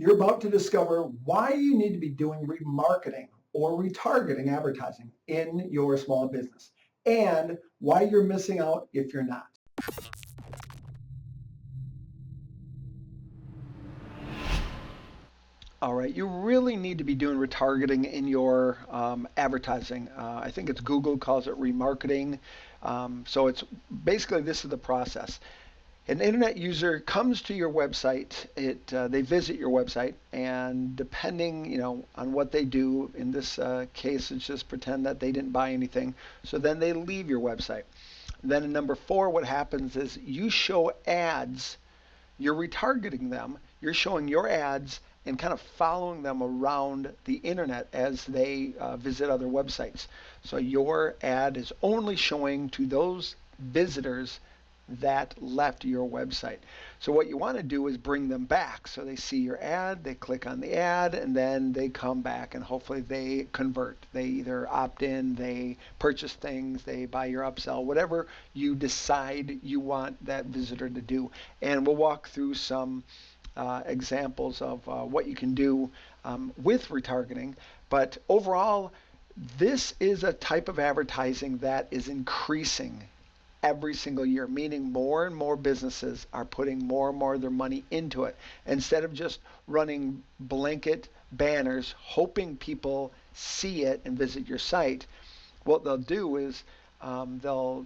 You're about to discover why you need to be doing remarketing or retargeting advertising in your small business and why you're missing out if you're not. All right, you really need to be doing retargeting in your advertising. I think it's Google calls it remarketing. So it's basically this is the process. An internet user comes to your website. They visit your website, and depending, on what they do, in this case, it's just pretend that they didn't buy anything. So then they leave your website. Then in number 4, what happens is you show ads. You're retargeting them. You're showing your ads and kind of following them around the internet as they visit other websites. So your ad is only showing to those visitors that left your website. So what you want to do is bring them back. So they see your ad, they click on the ad, and then they come back and hopefully they convert. They either opt in, they purchase things, they buy your upsell, whatever you decide you want that visitor to do. And we'll walk through some examples of what you can do with retargeting. But overall, this is a type of advertising that is increasing every single year, meaning more and more businesses are putting more and more of their money into it. Instead of just running blanket banners, hoping people see it and visit your site, what they'll do is they'll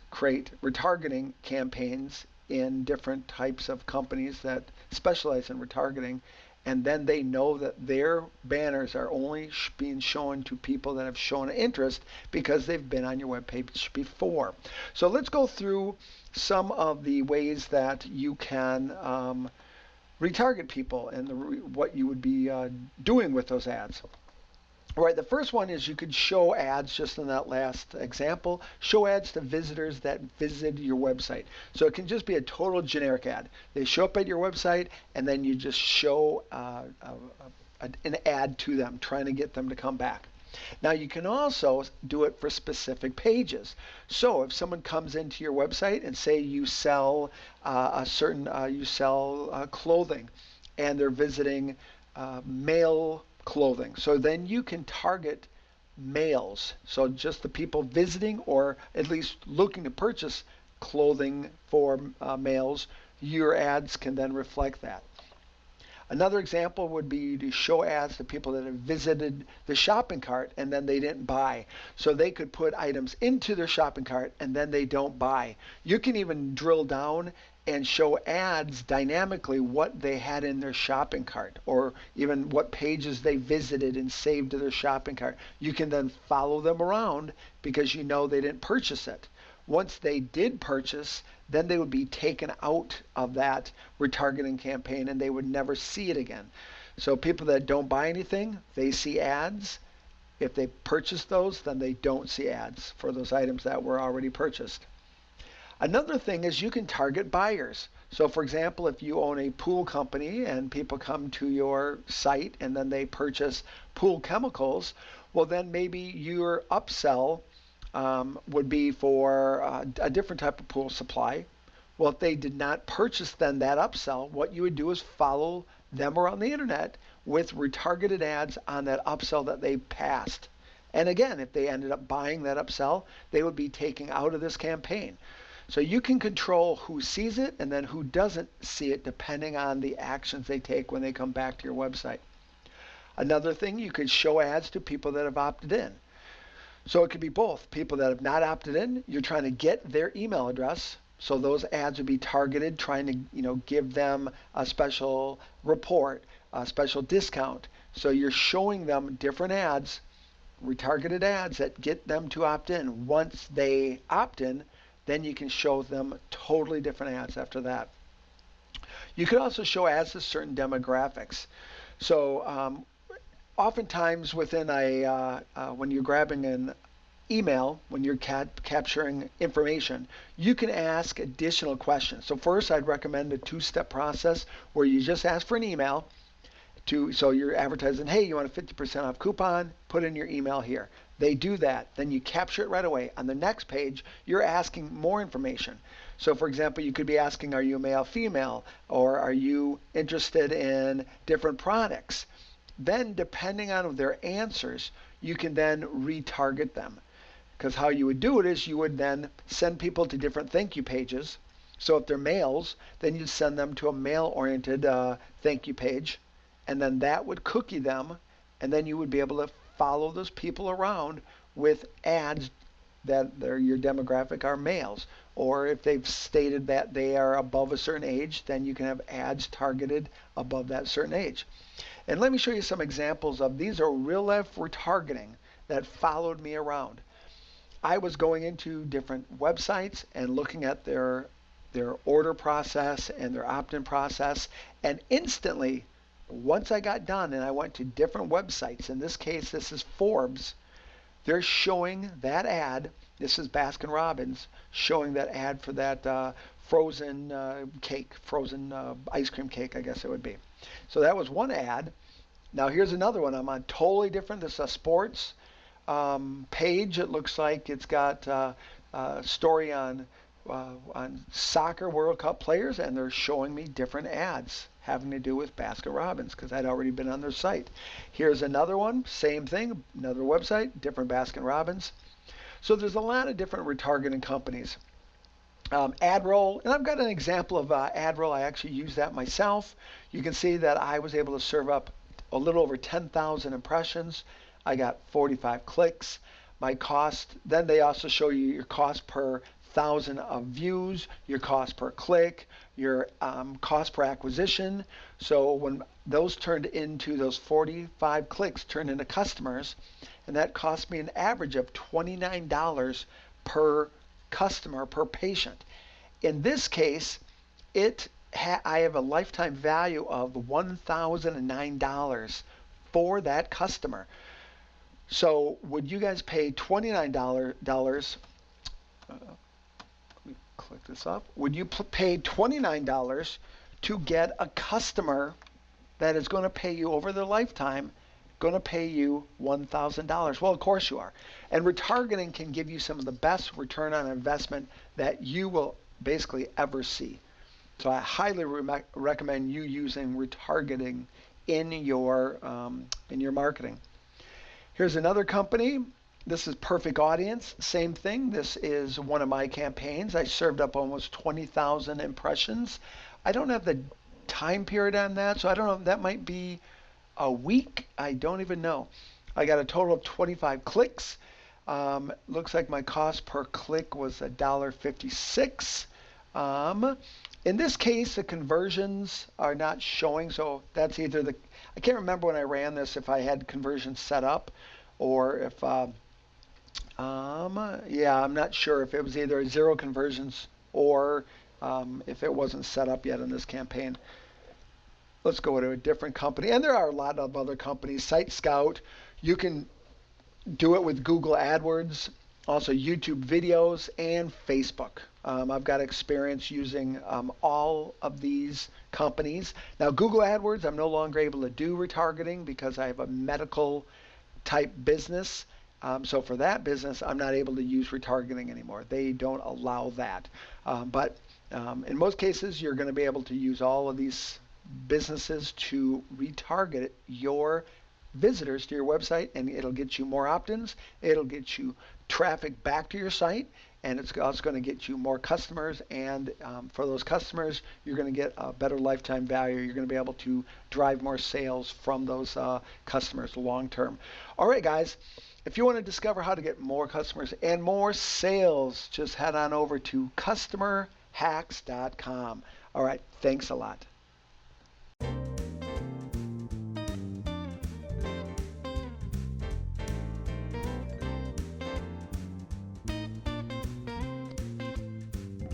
create retargeting campaigns in different types of companies that specialize in retargeting, and then they know that their banners are only being shown to people that have shown interest because they've been on your webpage before. So let's go through some of the ways that you can retarget people and what you would be doing with those ads. All right, the first one is you could show ads, just in that last example, show ads to visitors that visited your website. So it can just be a total generic ad. They show up at your website, and then you just show an ad to them, trying to get them to come back. Now you can also do it for specific pages. So if someone comes into your website and say you sell clothing, and they're visiting male clothing. So then you can target males. So just the people visiting or at least looking to purchase clothing for males, your ads can then reflect that. Another example would be to show ads to people that have visited the shopping cart and then they didn't buy. So they could put items into their shopping cart and then they don't buy. You can even drill down and show ads dynamically what they had in their shopping cart, or even what pages they visited and saved to their shopping cart. You can then follow them around because you know they didn't purchase it. Once they did purchase, then they would be taken out of that retargeting campaign and they would never see it again. So people that don't buy anything, they see ads. If they purchase those, then they don't see ads for those items that were already purchased. Another thing is you can target buyers. So for example, if you own a pool company and people come to your site and then they purchase pool chemicals, well then maybe your upsell would be for a different type of pool supply. Well, if they did not purchase then that upsell, what you would do is follow them around the internet with retargeted ads on that upsell that they passed. And again, if they ended up buying that upsell, they would be taken out of this campaign. So you can control who sees it and then who doesn't see it depending on the actions they take when they come back to your website. Another thing, you could show ads to people that have opted in. So it could be both. People that have not opted in, you're trying to get their email address. So those ads would be targeted, trying to give them a special report, a special discount. So you're showing them different ads, retargeted ads that get them to opt in. Once they opt in, then you can show them totally different ads after that. You could also show ads to certain demographics. So oftentimes within when you're grabbing an email, when you're capturing information, you can ask additional questions. So first, I'd recommend a two-step process where you just ask for an email. So you're advertising, hey, you want a 50% off coupon? Put in your email here. They do that. Then you capture it right away. On the next page, you're asking more information. So for example, you could be asking, are you male, female, or are you interested in different products? Then depending on their answers, you can then retarget them. Because how you would do it is you would then send people to different thank you pages. So if they're males, then you'd send them to a male-oriented thank you page, and then that would cookie them, and then you would be able to follow those people around with ads that your demographic are males. Or if they've stated that they are above a certain age, then you can have ads targeted above that certain age. And let me show you some examples of these are real life retargeting that followed me around. I was going into different websites and looking at their order process and their opt-in process, and instantly, once I got done and I went to different websites, in this case this is Forbes, they're showing that ad. This is Baskin Robbins showing that ad for that frozen cake, frozen ice cream cake, I guess it would be. So that was one ad. Now here's another one. I'm on totally different. This is a sports page. It looks like it's got a story on soccer World Cup players, and they're showing me different ads having to do with Baskin Robbins because I'd already been on their site. Here's another one, same thing, another website, different Baskin Robbins. So there's a lot of different retargeting companies. AdRoll, and I've got an example of AdRoll. I actually use that myself. You can see that I was able to serve up a little over 10,000 impressions. I got 45 clicks. My cost, then they also show you your cost per 1,000 of views, your cost per click, your cost per acquisition. So when those turned into those 45 clicks turned into customers, and that cost me an average of $29 per customer per patient. In this case, I have a lifetime value of $1,009 for that customer. So would you guys pay $29? Let me click this up. Would you pay $29 to get a customer that is going to pay you over their lifetime, going to pay you $1,000? Well, of course you are. And retargeting can give you some of the best return on investment that you will basically ever see. So I highly recommend you using retargeting in your marketing. Here's another company. This is Perfect Audience. Same thing. This is one of my campaigns. I served up almost 20,000 impressions. I don't have the time period on that, so I don't know. That might be a week. I don't even know. I got a total of 25 clicks. Looks like my cost per click was $1.56. In this case, the conversions are not showing, so that's either I can't remember when I ran this if I had conversions set up or if, yeah, I'm not sure if it was either 0 conversions or if it wasn't set up yet in this campaign. Let's go to a different company, and there are a lot of other companies. Site Scout, you can do it with Google AdWords, also YouTube videos, and Facebook. I've got experience using all of these companies. Now, Google AdWords, I'm no longer able to do retargeting because I have a medical type business. So for that business, I'm not able to use retargeting anymore. They don't allow that. But in most cases, you're going to be able to use all of these businesses to retarget your visitors to your website, and it'll get you more opt-ins, it'll get you traffic back to your site, and it's also going to get you more customers, and for those customers you're going to get a better lifetime value. You're going to be able to drive more sales from those customers long term. All right, guys, if you want to discover how to get more customers and more sales, just head on over to customerhacks.com. All right, thanks a lot.